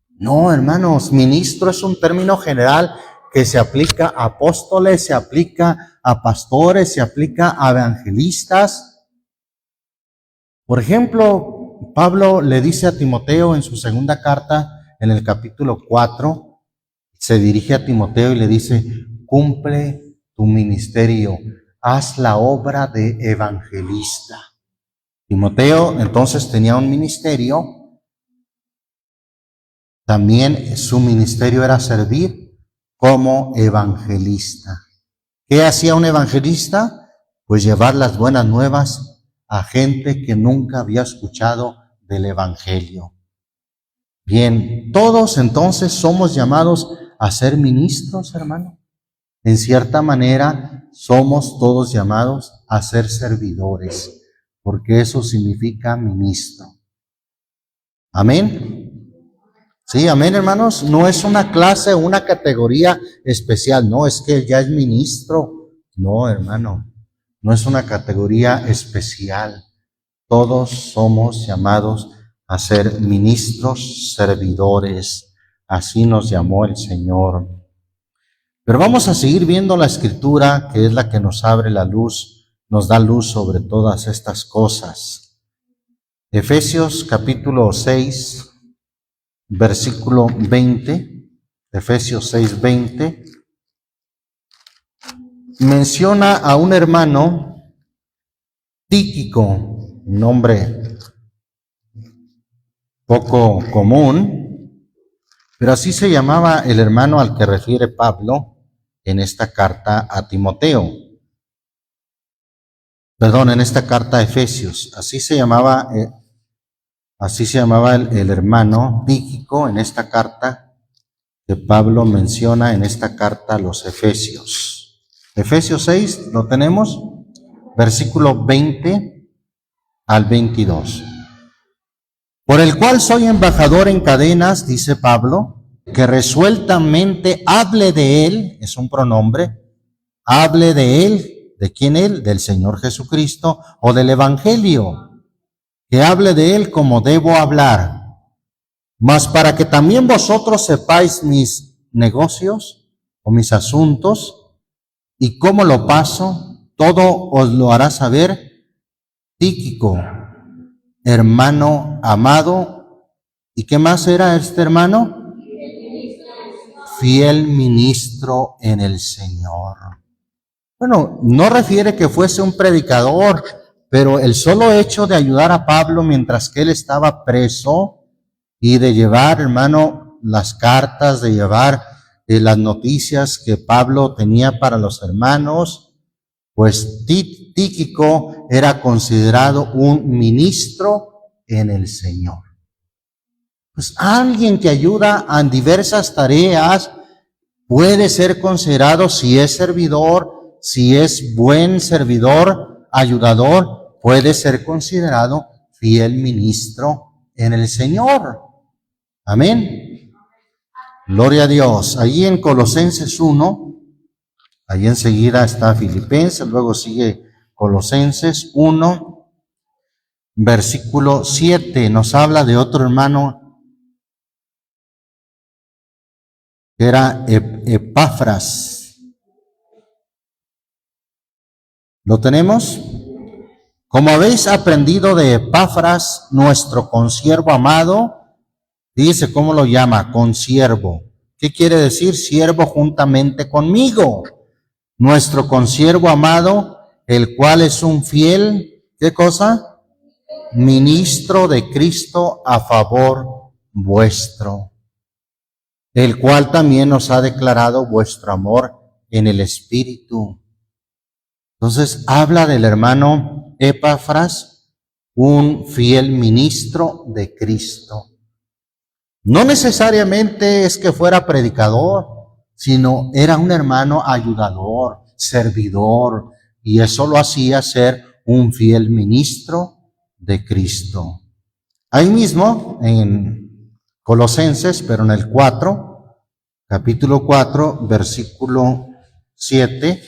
Speaker 1: No, hermanos, ministro es un término general que se aplica a apóstoles, se aplica a pastores, se aplica a evangelistas. Por ejemplo, Pablo le dice a Timoteo en su segunda carta, en el capítulo 4, se dirige a Timoteo y le dice, cumple tu ministerio, haz la obra de evangelista. Timoteo entonces tenía un ministerio. También su ministerio era servir como evangelista. ¿Qué hacía un evangelista? Pues llevar las buenas nuevas a gente que nunca había escuchado del evangelio. Bien, todos entonces somos llamados a ser ministros, hermano. En cierta manera, somos todos llamados a ser servidores, porque eso significa ministro. Amén. Sí, amén, hermanos. No es una clase, una categoría especial. No, es que ya es ministro. No, hermano. No es una categoría especial. Todos somos llamados a ser ministros, servidores. Así nos llamó el Señor. Pero vamos a seguir viendo la Escritura, que es la que nos abre la luz, nos da luz sobre todas estas cosas. Efesios capítulo 6. Versículo 20, Efesios 6:20, menciona a un hermano, Tíquico, un nombre poco común, pero así se llamaba el hermano al que refiere Pablo en esta carta a Timoteo. Perdón, en esta carta a Efesios, así se llamaba el hermano Tíquico en esta carta que Pablo menciona en esta carta a los Efesios. Efesios 6, ¿lo tenemos? Versículo 20 al 22. Por el cual soy embajador en cadenas, dice Pablo, que resueltamente hable de él, es un pronombre, hable de él, ¿de quién él? Del Señor Jesucristo o del Evangelio. Que hable de él como debo hablar, mas para que también vosotros sepáis mis negocios o mis asuntos y cómo lo paso, todo os lo hará saber Tíquico, hermano amado. ¿Y qué más era este hermano? Fiel ministro en el Señor. Bueno, no refiere que fuese un predicador, pero el solo hecho de ayudar a Pablo mientras que él estaba preso y de llevar, hermano, las cartas, de llevar las noticias que Pablo tenía para los hermanos, pues Tíquico era considerado un ministro en el Señor. Pues alguien que ayuda en diversas tareas puede ser considerado, si es servidor, si es buen servidor, ayudador, puede ser considerado fiel ministro en el Señor. Amén. Gloria a Dios. Allí en Colosenses 1, ahí enseguida está Filipenses, luego sigue Colosenses 1, versículo 7, nos habla de otro hermano que era Epafras. ¿Lo tenemos? Como habéis aprendido de Epafras, nuestro consiervo amado, dice, ¿cómo lo llama? Consiervo. ¿Qué quiere decir? Siervo juntamente conmigo. Nuestro consiervo amado, el cual es un fiel, ¿qué cosa? Ministro de Cristo a favor vuestro, el cual también nos ha declarado vuestro amor en el Espíritu. Entonces habla del hermano Epafras, un fiel ministro de Cristo. No necesariamente es que fuera predicador, sino era un hermano ayudador, servidor, y eso lo hacía ser un fiel ministro de Cristo. Ahí mismo, en Colosenses, pero en el 4, capítulo 4, versículo 7,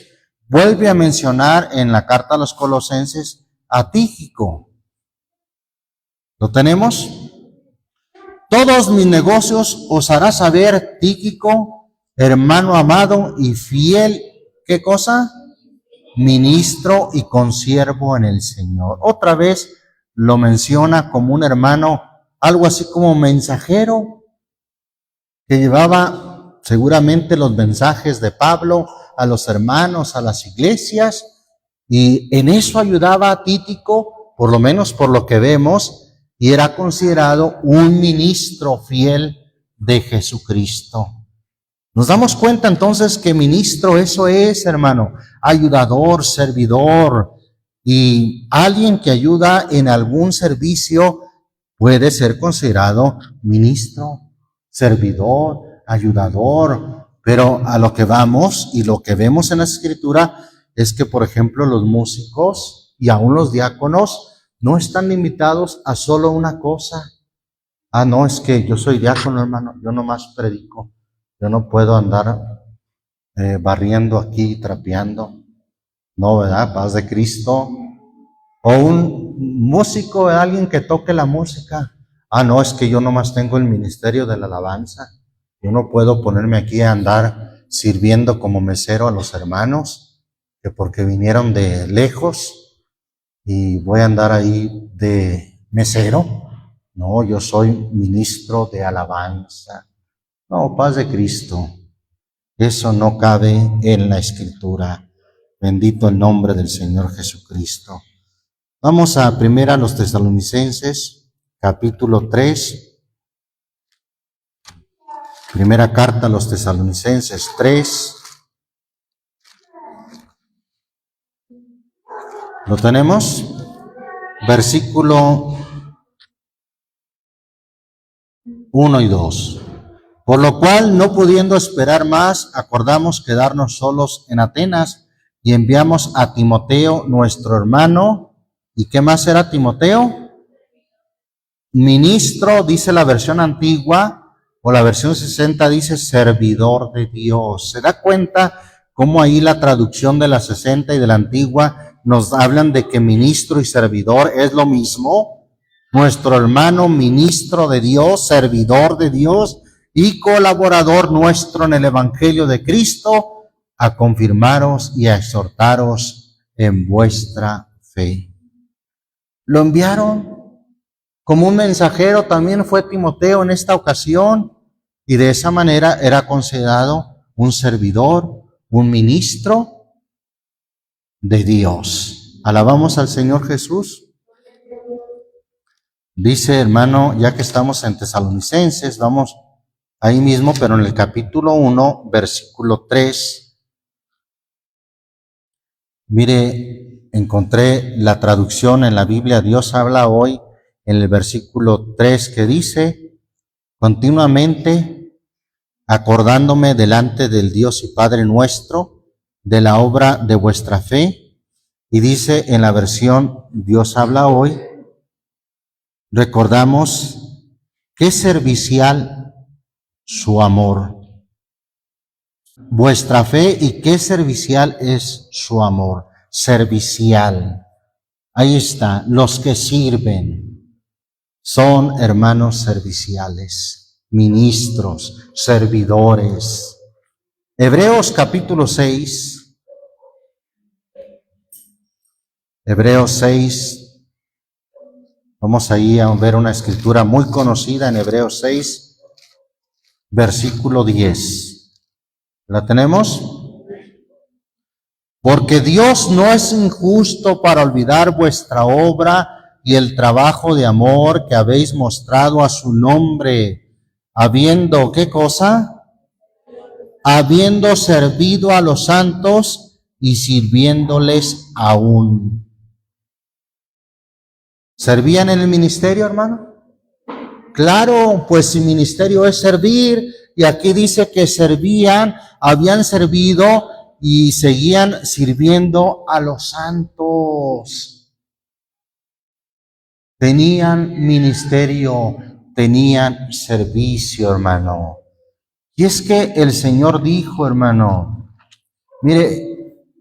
Speaker 1: vuelve a mencionar en la carta a los Colosenses a Tíquico. ¿Lo tenemos? Todos mis negocios os hará saber Tíquico, hermano amado y fiel, ¿qué cosa? Ministro y consiervo en el Señor. Otra vez lo menciona como un hermano, algo así como mensajero, que llevaba seguramente los mensajes de Pablo a los hermanos, a las iglesias, y en eso ayudaba a Tíquico, por lo menos por lo que vemos, y era considerado un ministro fiel de Jesucristo. Nos damos cuenta entonces que ministro eso es, hermano, ayudador, servidor, y alguien que ayuda en algún servicio puede ser considerado ministro, servidor, ayudador, pero a lo que vamos y lo que vemos en la Escritura es que, por ejemplo, los músicos y aún los diáconos no están limitados a solo una cosa. Ah, no, es que yo soy diácono, hermano, yo nomás predico. Yo no puedo andar barriendo aquí, trapeando. No, ¿verdad? Paz de Cristo. O un músico, alguien que toque la música. Ah, no, es que yo nomás tengo el ministerio de la alabanza. Yo no puedo ponerme aquí a andar sirviendo como mesero a los hermanos, que porque vinieron de lejos y voy a andar ahí de mesero. No, yo soy ministro de alabanza. No, paz de Cristo. Eso no cabe en la Escritura. Bendito el nombre del Señor Jesucristo. Vamos a primera los Tesalonicenses, capítulo 3. Primera carta a los Tesalonicenses 3. ¿Lo tenemos? Versículo 1 y 2. Por lo cual, no pudiendo esperar más, acordamos quedarnos solos en Atenas y enviamos a Timoteo, nuestro hermano. ¿Y qué más era Timoteo? Ministro, dice la versión antigua, o la versión 60 dice servidor de Dios. ¿Se da cuenta cómo ahí la traducción de la 60 y de la antigua nos hablan de que ministro y servidor es lo mismo? Nuestro hermano ministro de Dios, servidor de Dios y colaborador nuestro en el Evangelio de Cristo, a confirmaros y a exhortaros en vuestra fe. Lo enviaron como un mensajero, también fue Timoteo en esta ocasión, y de esa manera era considerado un servidor, un ministro de Dios. Alabamos al Señor Jesús. Dice, hermano, ya que estamos en Tesalonicenses, vamos ahí mismo, pero en el capítulo 1, versículo 3. Mire, encontré la traducción en la Biblia, Dios habla hoy, en el versículo 3, que dice, continuamente acordándome delante del Dios y Padre nuestro, de la obra de vuestra fe, y dice en la versión Dios habla hoy, recordamos qué servicial Su amor. Vuestra fe, y qué servicial es su amor. Servicial. Ahí está, los que sirven son hermanos serviciales, ministros, servidores. Hebreos capítulo 6. Hebreos 6. Vamos ahí a ver una escritura muy conocida en Hebreos 6, versículo 10. ¿La tenemos? Porque Dios no es injusto para olvidar vuestra obra y el trabajo de amor que habéis mostrado a su nombre, habiendo, ¿qué cosa? Habiendo servido a los santos y sirviéndoles aún. ¿Servían en el ministerio, hermano? Claro, pues si ministerio es servir, y aquí dice que servían, habían servido y seguían sirviendo a los santos. Tenían ministerio, tenían servicio, hermano. Y es que el Señor dijo, hermano, mire,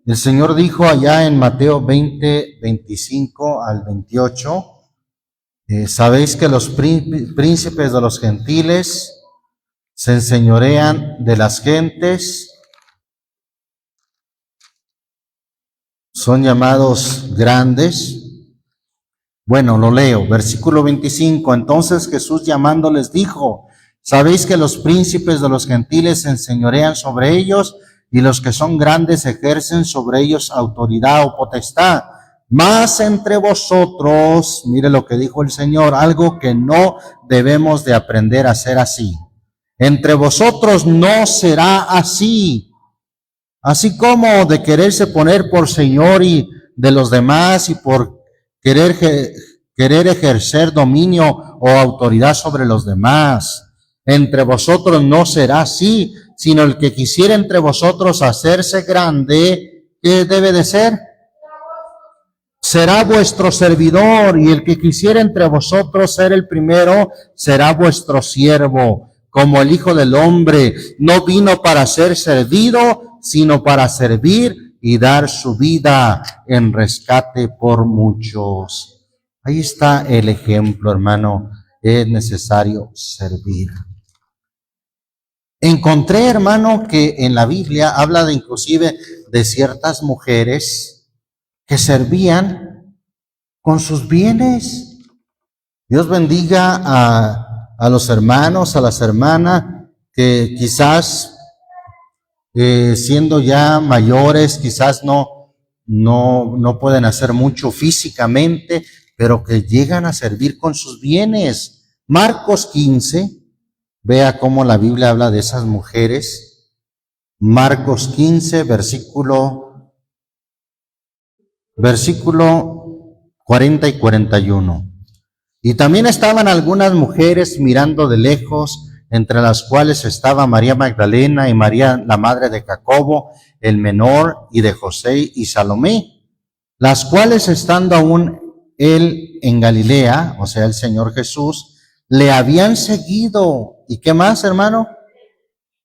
Speaker 1: el Señor dijo allá en Mateo 20, 25 al 28, sabéis que los príncipes de los gentiles se enseñorean de las gentes, son llamados grandes. Bueno, lo leo, versículo 25. Entonces Jesús llamándoles dijo, sabéis que los príncipes de los gentiles se enseñorean sobre ellos, y los que son grandes ejercen sobre ellos autoridad o potestad. Mas entre vosotros, mire lo que dijo el Señor, algo que no debemos de aprender a hacer así. Entre vosotros no será así. Así como de quererse poner por Señor y de los demás y por querer ejercer dominio o autoridad sobre los demás. Entre vosotros no será así, sino el que quisiera entre vosotros hacerse grande, ¿qué debe de ser? Será vuestro servidor, y el que quisiera entre vosotros ser el primero, será vuestro siervo. Como el Hijo del Hombre no vino para ser servido, sino para servir y dar su vida en rescate por muchos. Ahí está el ejemplo, hermano. Es necesario servir. Encontré, hermano, que en la Biblia habla de inclusive de ciertas mujeres que servían con sus bienes. Dios bendiga a los hermanos, a las hermanas que quizás siendo ya mayores, quizás no pueden hacer mucho físicamente, pero que llegan a servir con sus bienes. Marcos 15, vea cómo la Biblia habla de esas mujeres. Marcos 15, versículo 40 y 41. Y también estaban algunas mujeres mirando de lejos, entre las cuales estaba María Magdalena y María, la madre de Jacobo, el menor, y de José y Salomé, las cuales estando aún él en Galilea, o sea, el Señor Jesús, le habían seguido. ¿Y qué más, hermano?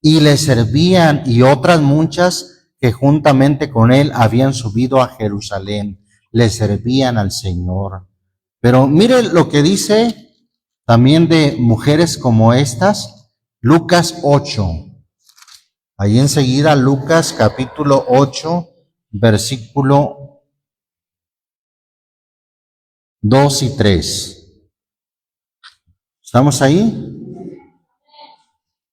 Speaker 1: Y le servían, y otras muchas que juntamente con él habían subido a Jerusalén, le servían al Señor. Pero mire lo que dice también de mujeres como estas, Lucas 8. Ahí enseguida, Lucas capítulo 8, versículo 2 y 3. ¿Estamos ahí?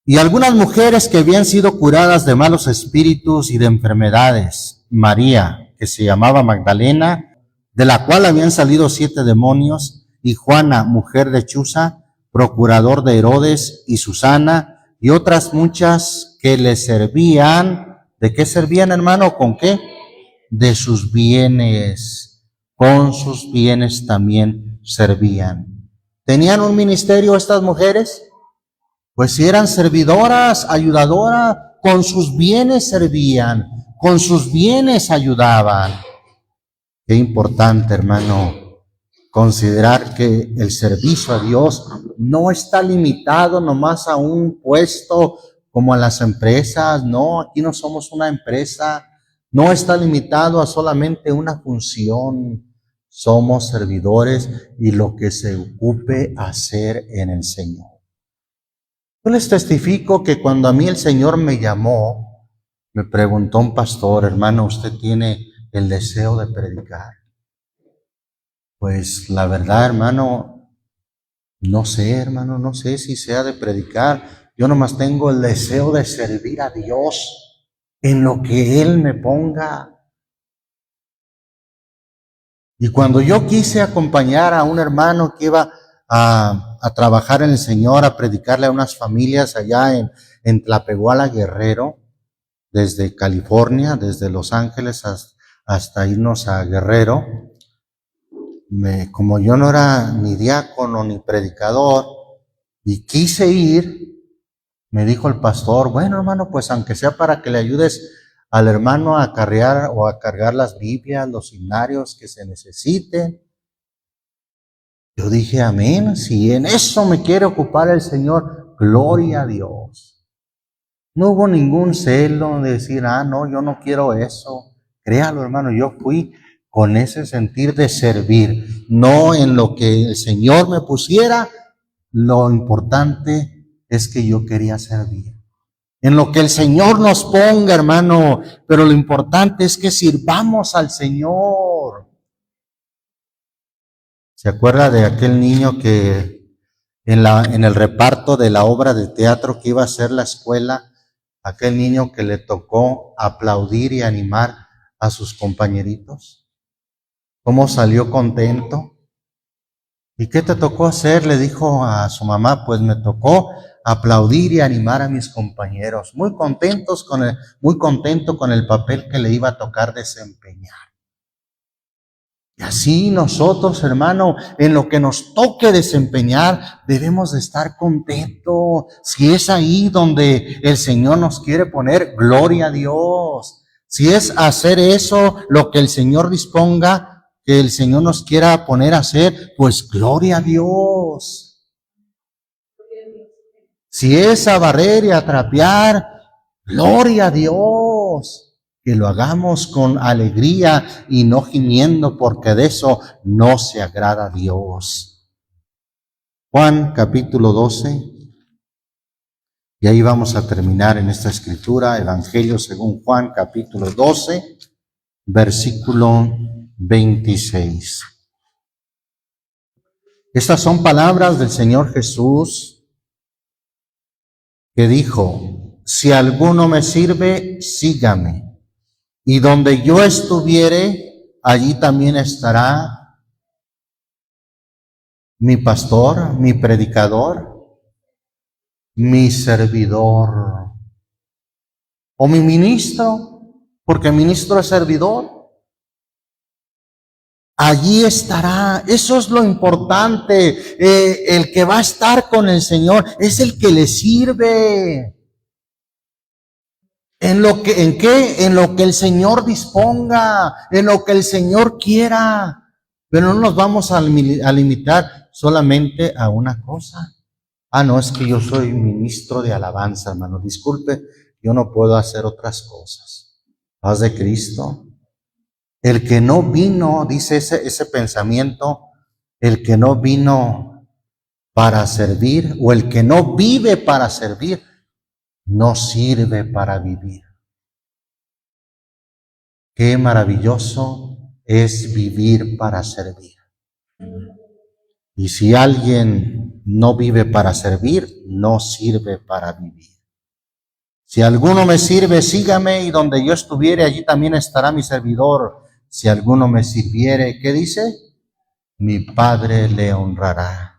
Speaker 1: Y algunas mujeres que habían sido curadas de malos espíritus y de enfermedades, María, que se llamaba Magdalena, de la cual habían salido 7 demonios, y Juana, mujer de Chuza, procurador de Herodes, y Susana, y otras muchas que le servían. ¿De qué servían, hermano? ¿Con qué? De sus bienes. Con sus bienes también servían. ¿Tenían un ministerio estas mujeres? Pues si eran servidoras, ayudadoras, con sus bienes servían, con sus bienes ayudaban. Qué importante, hermano, considerar que el servicio a Dios no está limitado nomás a un puesto como a las empresas. No, aquí no somos una empresa. No está limitado a solamente una función. Somos servidores y lo que se ocupe hacer en el Señor. Yo les testifico que cuando a mí el Señor me llamó, me preguntó un pastor: hermano, ¿usted tiene el deseo de predicar? Pues la verdad, hermano, no sé, hermano, no sé si sea de predicar. Yo nomás tengo el deseo de servir a Dios en lo que Él me ponga. Y cuando yo quise acompañar a un hermano que iba a trabajar en el Señor, a predicarle a unas familias allá en Tlapehuala, Guerrero, desde California, desde Los Ángeles hasta irnos a Guerrero, como yo no era ni diácono ni predicador y quise ir, me dijo el pastor: bueno, hermano, pues aunque sea para que le ayudes al hermano a acarrear o a cargar las Biblias, los himnarios que se necesiten. Yo dije: amén, si en eso me quiere ocupar el Señor, gloria a Dios. No hubo ningún celo de decir: no, yo no quiero eso. Créalo, hermano, yo fui con ese sentir de servir, no en lo que el Señor me pusiera. Lo importante es que yo quería servir. En lo que el Señor nos ponga, hermano, pero lo importante es que sirvamos al Señor. ¿Se acuerda de aquel niño que en el reparto de la obra de teatro que iba a hacer la escuela, aquel niño que le tocó aplaudir y animar a sus compañeritos? ¿Cómo salió contento? ¿Y qué te tocó hacer? Le dijo a su mamá: pues me tocó aplaudir y animar a mis compañeros. Muy contento con el papel que le iba a tocar desempeñar. Y así nosotros, hermano, en lo que nos toque desempeñar, debemos de estar contentos. Si es ahí donde el Señor nos quiere poner, gloria a Dios. Si es hacer eso, lo que el Señor disponga, que el Señor nos quiera poner a hacer, pues gloria a Dios. Si es a barrer y a trapear, gloria a Dios. Que lo hagamos con alegría y no gimiendo, porque de eso no se agrada a Dios. Juan capítulo 12, y ahí vamos a terminar en esta escritura, Evangelio según Juan capítulo 12, versículo 26. Estas son palabras del Señor Jesús, que dijo: si alguno me sirve, sígame. Y donde yo estuviere, allí también estará mi pastor, mi predicador, mi servidor, o mi ministro, porque ministro es servidor. Allí estará. Eso es lo importante. El que va a estar con el Señor es el que le sirve. En lo que el Señor disponga, en lo que el Señor quiera. Pero no nos vamos a limitar solamente a una cosa. No, es que yo soy ministro de alabanza, hermano. Disculpe, yo no puedo hacer otras cosas. Paz de Cristo. El que no vino, dice ese pensamiento, el que no vino para servir, o el que no vive para servir, no sirve para vivir. Qué maravilloso es vivir para servir. Y si alguien no vive para servir, no sirve para vivir. Si alguno me sirve, sígame, y donde yo estuviere, allí también estará mi servidor. Si alguno me sirviere, ¿qué dice? Mi Padre le honrará.